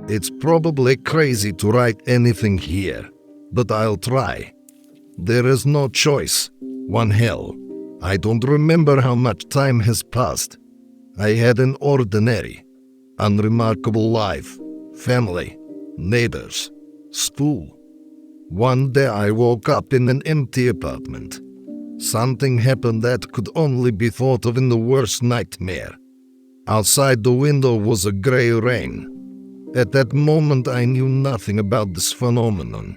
It's probably crazy to write anything here, but I'll try. There is no choice. One hell. I don't remember how much time has passed. I had an ordinary, unremarkable life, family, neighbors, school. One day I woke up in an empty apartment. Something happened that could only be thought of in the worst nightmare. Outside the window was a grey rain. At that moment I knew nothing about this phenomenon.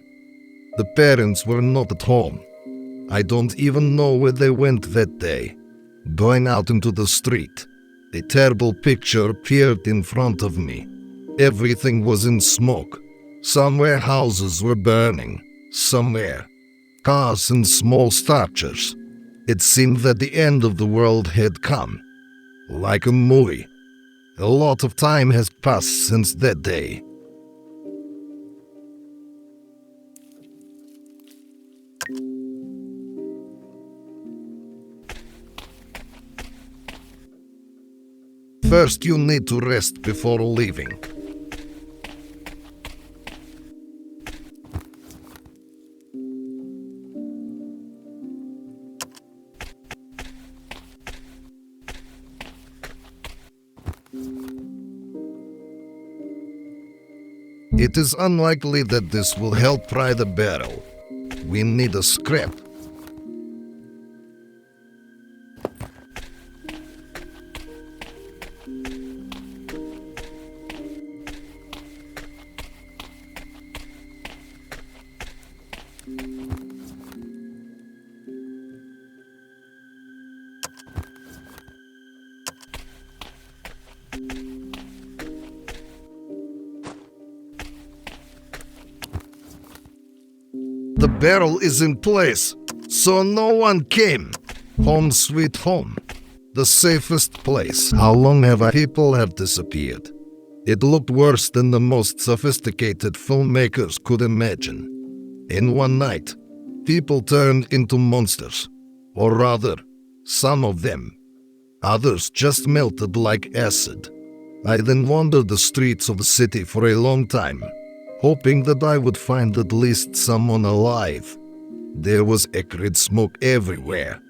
The parents were not at home. I don't even know where they went that day. Going out into the street, a terrible picture appeared in front of me. Everything was in smoke. Somewhere houses were burning. Somewhere cars and small structures. It seemed that the end of the world had come. Like a movie. A lot of time has passed since that day. First, you need to rest before leaving. It is unlikely that this will help pry the barrel. We need a scrap. The barrel is in place, so no one came. Home sweet home. The safest place. How long have people have disappeared? It looked worse than the most sophisticated filmmakers could imagine. In one night, people turned into monsters. Or rather, some of them. Others just melted like acid. I then wandered the streets of the city for a long time, hoping that I would find at least someone alive. There was acrid smoke everywhere,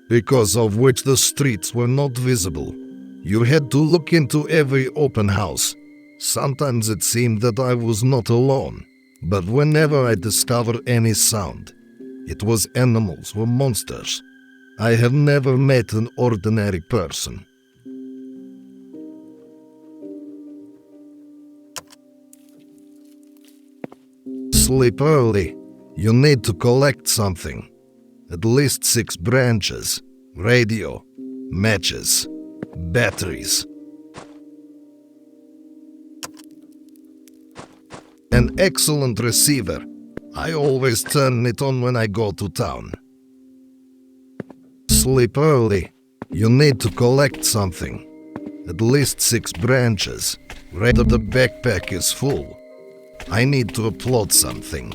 because of which the streets were not visible. You had to look into every open house. Sometimes it seemed that I was not alone, but whenever I discovered any sound, it was animals or monsters. I have never met an ordinary person. Sleep early. You need to collect something. At least 6 branches, radio, matches, batteries. An excellent receiver. I always turn it on when I go to town. Sleep early. You need to collect something. At least 6 branches. The backpack is full. I need to upload something.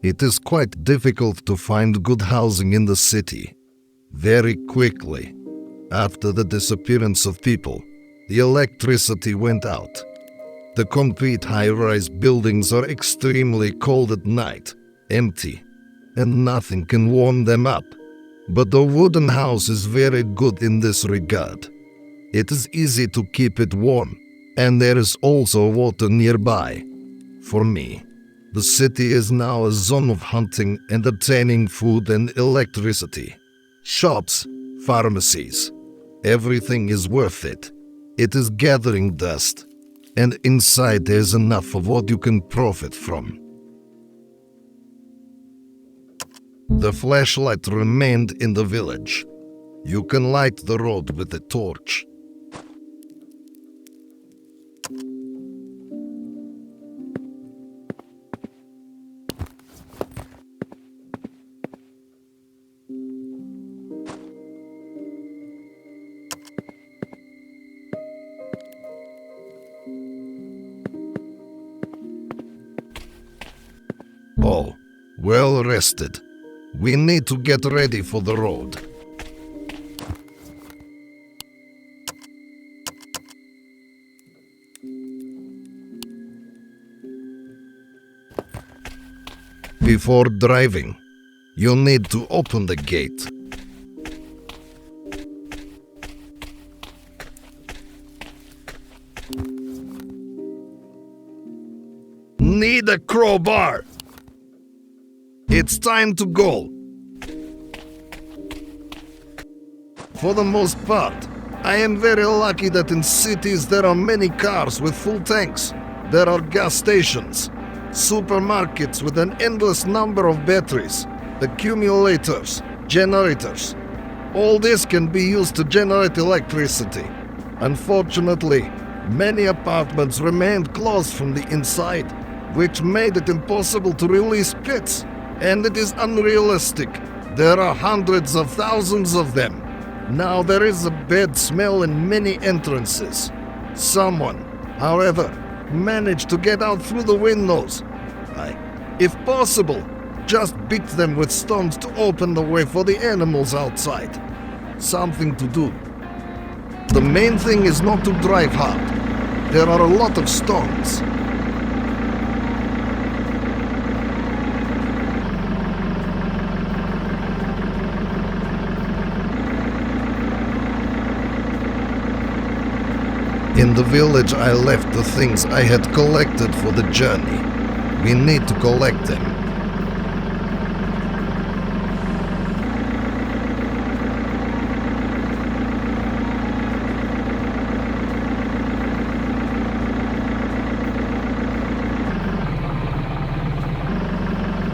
It is quite difficult to find good housing in the city. Very quickly, after the disappearance of people, the electricity went out. The concrete high-rise buildings are extremely cold at night, empty, and nothing can warm them up. But the wooden house is very good in this regard. It is easy to keep it warm, and there is also water nearby. For me, the city is now a zone of hunting and obtaining food and electricity. Shops, pharmacies, everything is worth it. It is gathering dust. and inside there's enough of what you can profit from. The flashlight remained in the village. You can light the road with a torch. All well rested. We need to get ready for the road. Before driving, you need to open the gate. Need a crowbar. It's time to go. For the most part, I am very lucky that in cities there are many cars with full tanks. There are gas stations, supermarkets with an endless number of batteries, accumulators, generators. All this can be used to generate electricity. Unfortunately, many apartments remained closed from the inside, which made it impossible to release pits. And it is unrealistic. There are hundreds of thousands of them. Now there is a bad smell in many entrances. Someone, however, managed to get out through the windows. If possible, just beat them with stones to open the way for the animals outside. Something to do. The main thing is not to drive hard. There are a lot of stones. In the village, I left the things I had collected for the journey. We need to collect them.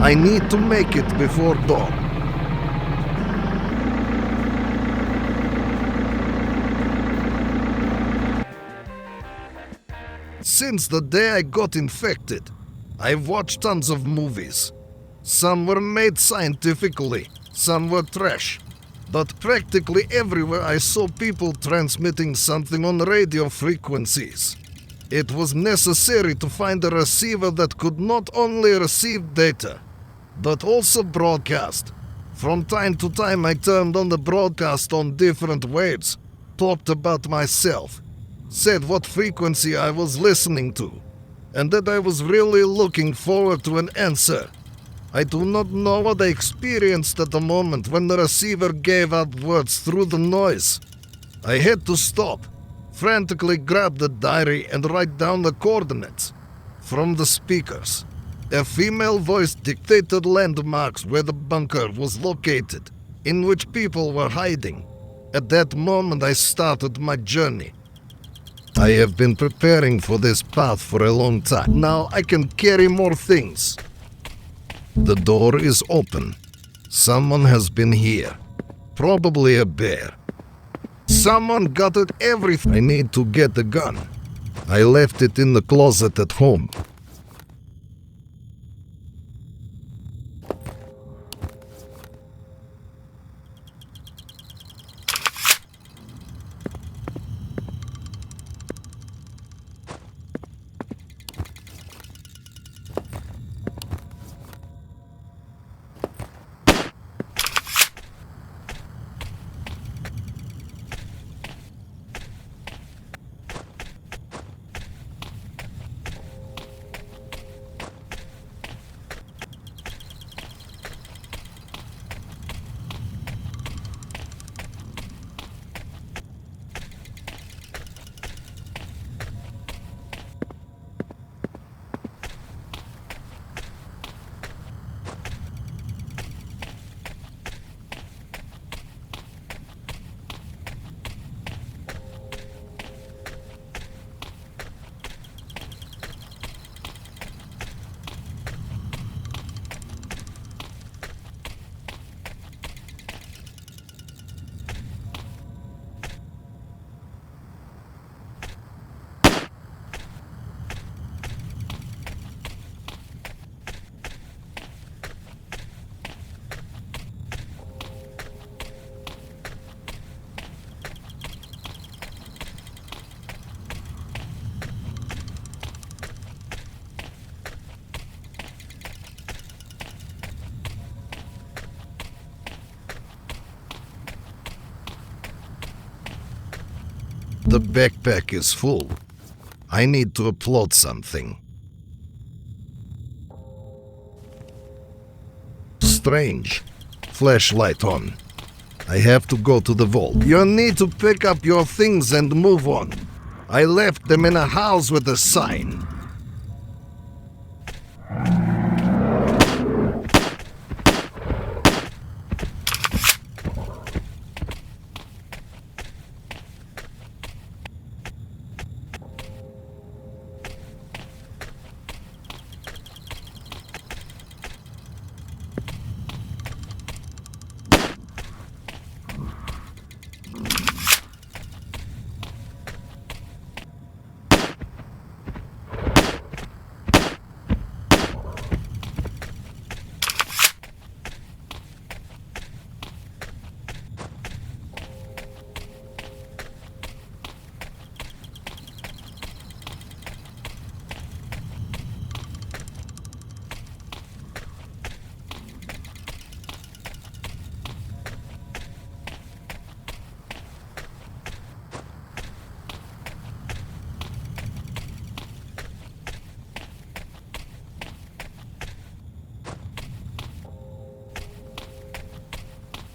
I need to make it before dawn. Since the day I got infected, I've watched tons of movies. Some were made scientifically, some were trash. But practically everywhere I saw people transmitting something on radio frequencies. It was necessary to find a receiver that could not only receive data, but also broadcast. From time to time I turned on the broadcast on different waves, talked about myself, said what frequency I was listening to, and that I was really looking forward to an answer. I do not know what I experienced at the moment when the receiver gave out words through the noise. I had to stop, frantically grab the diary and write down the coordinates. From the speakers, a female voice dictated landmarks where the bunker was located, in which people were hiding. At that moment I started my journey. I have been preparing for this path for a long time. Now I can carry more things. The door is open. Someone has been here. Probably a bear. Someone gutted everything. I need to get the gun. I left it in the closet at home. The backpack is full. I need to upload something. Strange. Flashlight on. I have to go to the vault. You need to pick up your things and move on. I left them in a house with a sign.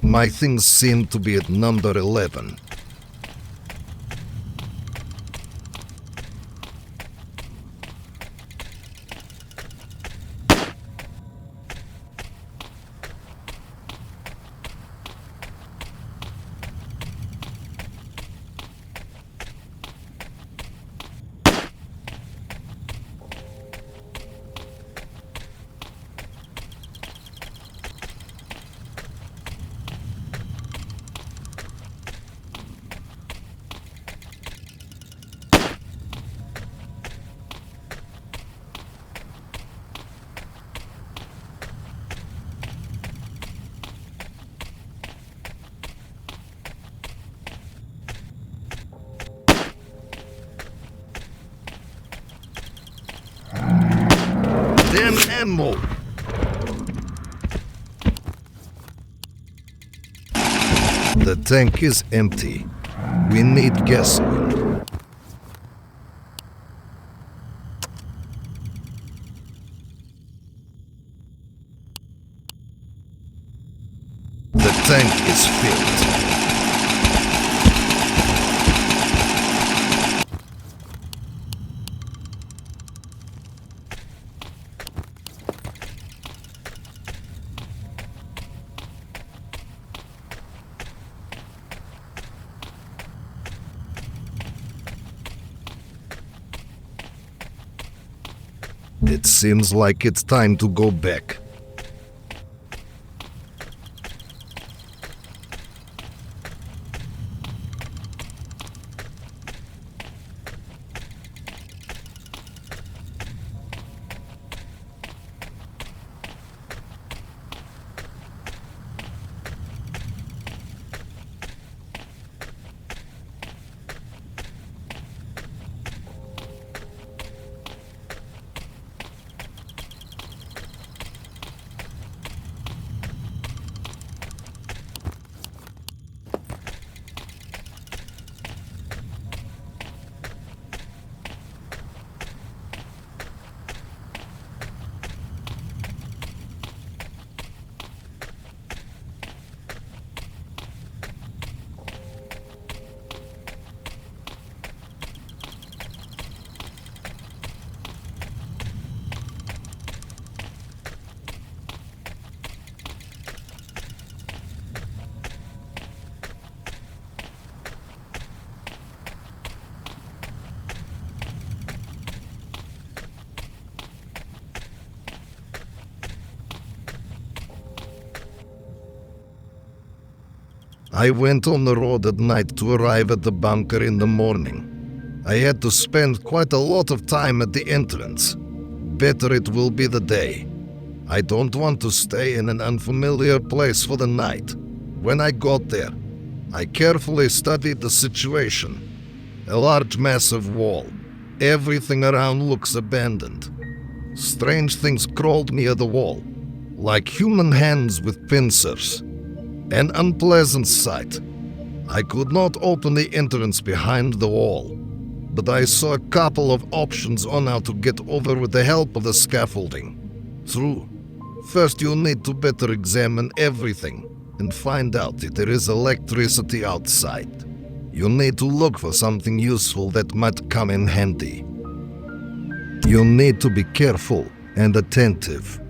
My things seem to be at number 11. Damn ammo! The tank is empty. We need gasoline. The tank is filled. It seems like it's time to go back. I went on the road at night to arrive at the bunker in the morning. I had to spend quite a lot of time at the entrance. Better it will be the day. I don't want to stay in an unfamiliar place for the night. When I got there, I carefully studied the situation. A large massive wall. Everything around looks abandoned. Strange things crawled near the wall, like human hands with pincers. An unpleasant sight. I could not open the entrance behind the wall, but I saw a couple of options on how to get over with the help of the scaffolding. True. First, you need to better examine everything and find out if there is electricity outside. You need to look for something useful that might come in handy. You need to be careful and attentive.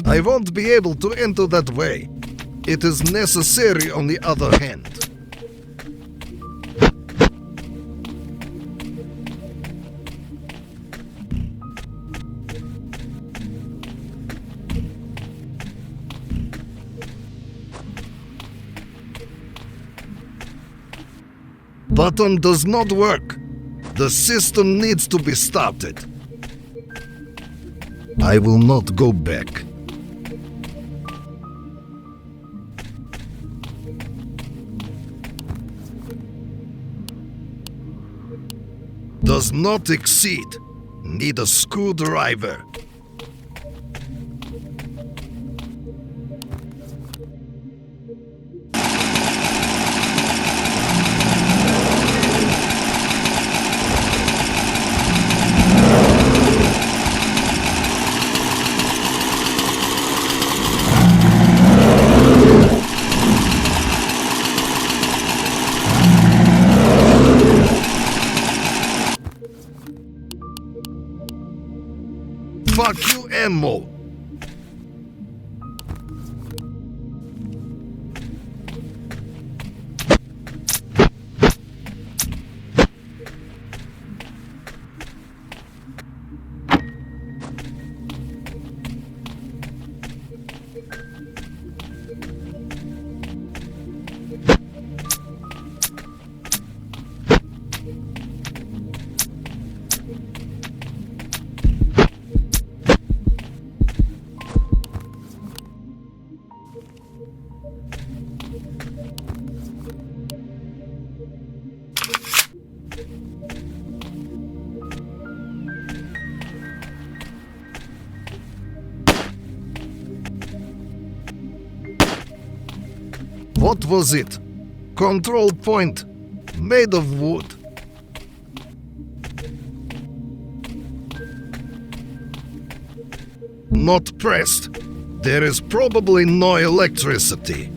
I won't be able to enter that way. It is necessary on the other hand. Button does not work. The system needs to be started. I will not go back. Does not exceed. Need a screwdriver. Fuck you, ammo! What was it? Control point, made of wood. Not pressed. There is probably no electricity.